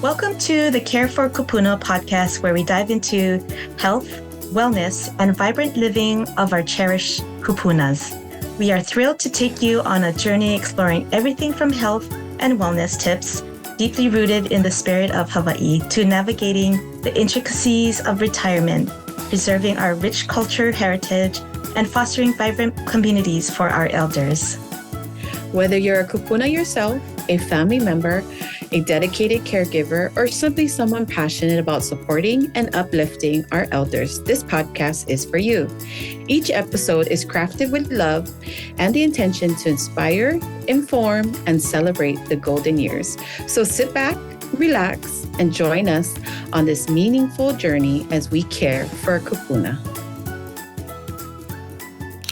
Welcome to the Kare For Kūpuna Podcast, where we dive into health, wellness, and vibrant living of our cherished kupunas. We are thrilled to take you on a journey exploring everything from health and wellness tips, deeply rooted in the spirit of Hawaii, to navigating the intricacies of retirement, preserving our rich culture heritage, and fostering vibrant communities for our elders. Whether you're a kupuna yourself, a family member, a dedicated caregiver, or simply someone passionate about supporting and uplifting our elders, this podcast is for you. Each episode is crafted with love and the intention to inspire, inform, and celebrate the golden years. So sit back, relax, and join us on this meaningful journey as we care for our kupuna.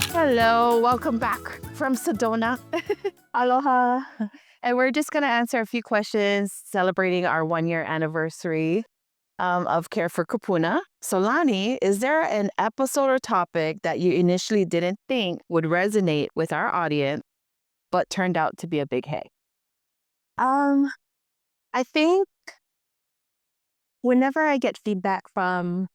Hello, welcome back from Sedona. Aloha. And we're just going to answer a few questions celebrating our 1-year anniversary of Kare For Kūpuna. So Lani, is there an episode or topic that you initially didn't think would resonate with our audience, but turned out to be a big hit? I think whenever I get feedback from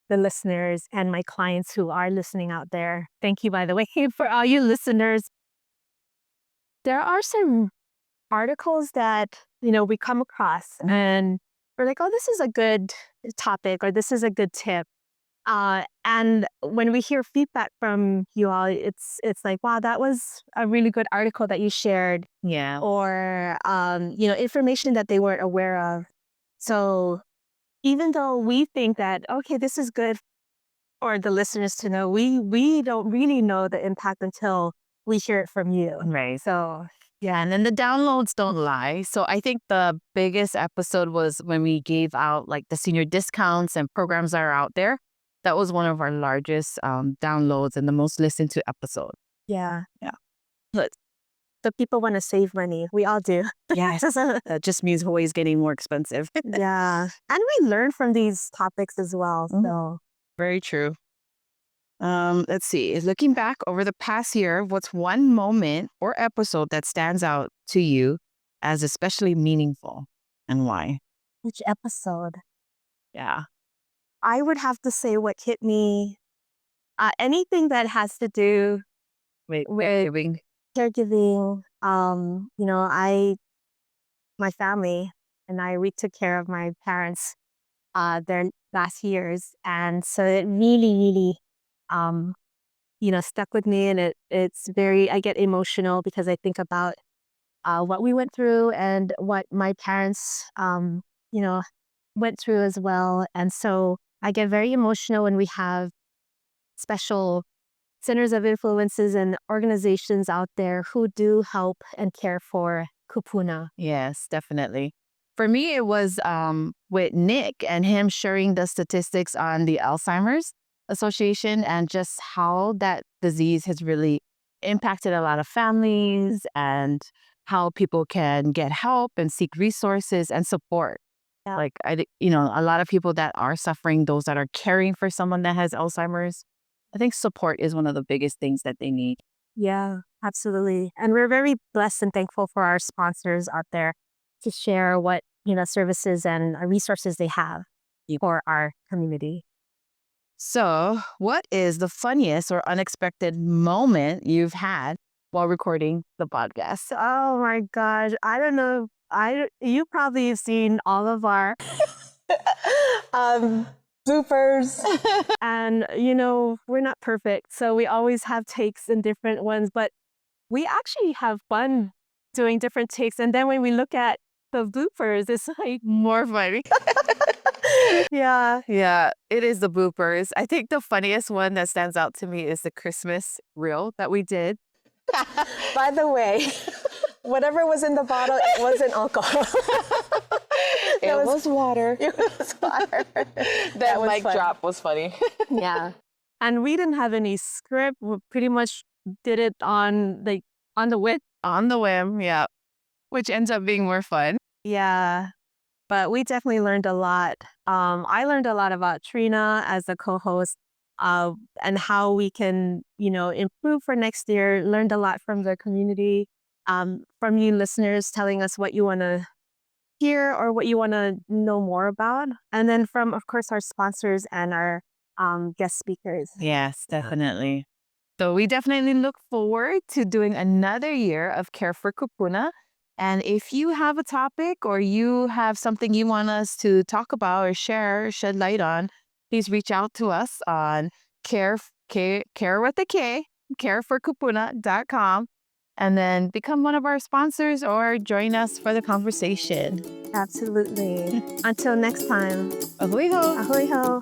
the listeners and my clients who are listening out there, thank you, by the way, for all you listeners. There are some articles that, we come across and we're like, oh, this is a good topic or this is a good tip. And when we hear feedback from you all, it's like, wow, that was a really good article that you shared. Yeah. Or, information that they weren't aware of. So even though we think that, okay, this is good for the listeners to know, we don't really know the impact until we hear it from you. Right. So yeah, and then the downloads don't lie. So I think the biggest episode was when we gave out like the senior discounts and programs that are out there. That was one of our largest downloads and the most listened to episode. yeah. But The people want to save money. We all do. yeah, that just means Hawaii's getting more expensive. Yeah. And we learn from these topics as well. So Very true. Let's see. Looking back over the past year, what's one moment or episode that stands out to you as especially meaningful and why? which episode? Yeah. I would have to say what hit me, anything that has to do Wait, with caregiving. My family and we took care of my parents their last years. And so it really, really, stuck with me. And I get emotional because I think about what we went through and what my parents, went through as well. And so I get very emotional when we have special centers of influences and organizations out there who do help and care for kupuna. Yes, definitely. For me, it was with Nick and him sharing the statistics on the Alzheimer's Association and just how that disease has really impacted a lot of families and how people can get help and seek resources and support. Yeah. Like, a lot of people that are suffering, those that are caring for someone that has Alzheimer's, I think support is one of the biggest things that they need. Yeah, absolutely. And we're very blessed and thankful for our sponsors out there to share what, services and resources they have for our community. So, what is the funniest or unexpected moment you've had while recording the podcast? Oh my gosh. I don't know. You probably have seen all of our bloopers. And, we're not perfect. So we always have takes in different ones, but we actually have fun doing different takes. And then when we look at the bloopers, it's like more funny. Yeah. Yeah, it is the bloopers. I think the funniest one that stands out to me is the Christmas reel that we did. By the way, whatever was in the bottle, it wasn't alcohol. It was water. It was water. That was mic fun. drop was funny. Yeah. And we didn't have any script. We pretty much did it on the whim. On the whim, yeah. Which ends up being more fun. Yeah. But we definitely learned a lot. I learned a lot about Trina as a co-host and how we can, improve for next year. Learned a lot from the community, from you listeners telling us what you want to hear or what you want to know more about. And then from, of course, our sponsors and our guest speakers. Yes, definitely. So we definitely look forward to doing another year of Care for Kūpuna. And if you have a topic or you have something you want us to talk about or share, shed light on, please reach out to us on care with a K, careforkūpuna.com, and then become one of our sponsors or join us for the conversation. Absolutely. Until next time. Ahoy ho! Ahoy ho!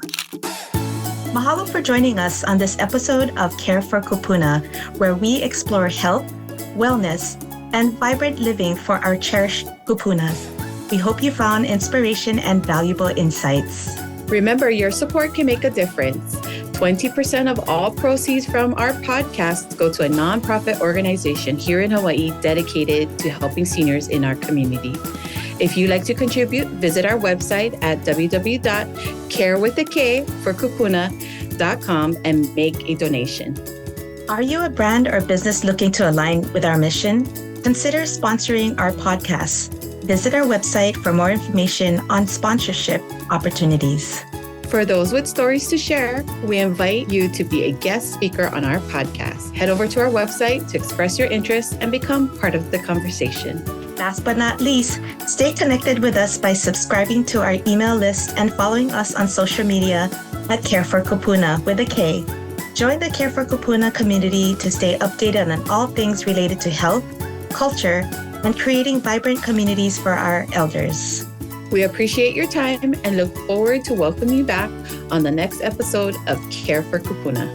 Mahalo for joining us on this episode of Care for Kūpuna, where we explore health, wellness, and vibrant living for our cherished kupunas. We hope you found inspiration and valuable insights. Remember, your support can make a difference. 20% of all proceeds from our podcast go to a nonprofit organization here in Hawaii dedicated to helping seniors in our community. If you'd like to contribute, visit our website at www.carewithak4kupuna.com and make a donation. Are you a brand or business looking to align with our mission? Consider sponsoring our podcast. Visit our website for more information on sponsorship opportunities. For those with stories to share, we invite you to be a guest speaker on our podcast. Head over to our website to express your interest and become part of the conversation. Last but not least, stay connected with us by subscribing to our email list and following us on social media at Care for Kūpuna with a K. Join the Care for Kūpuna community to stay updated on all things related to health, culture, and creating vibrant communities for our elders. We appreciate your time and look forward to welcoming you back on the next episode of Care for Kūpuna.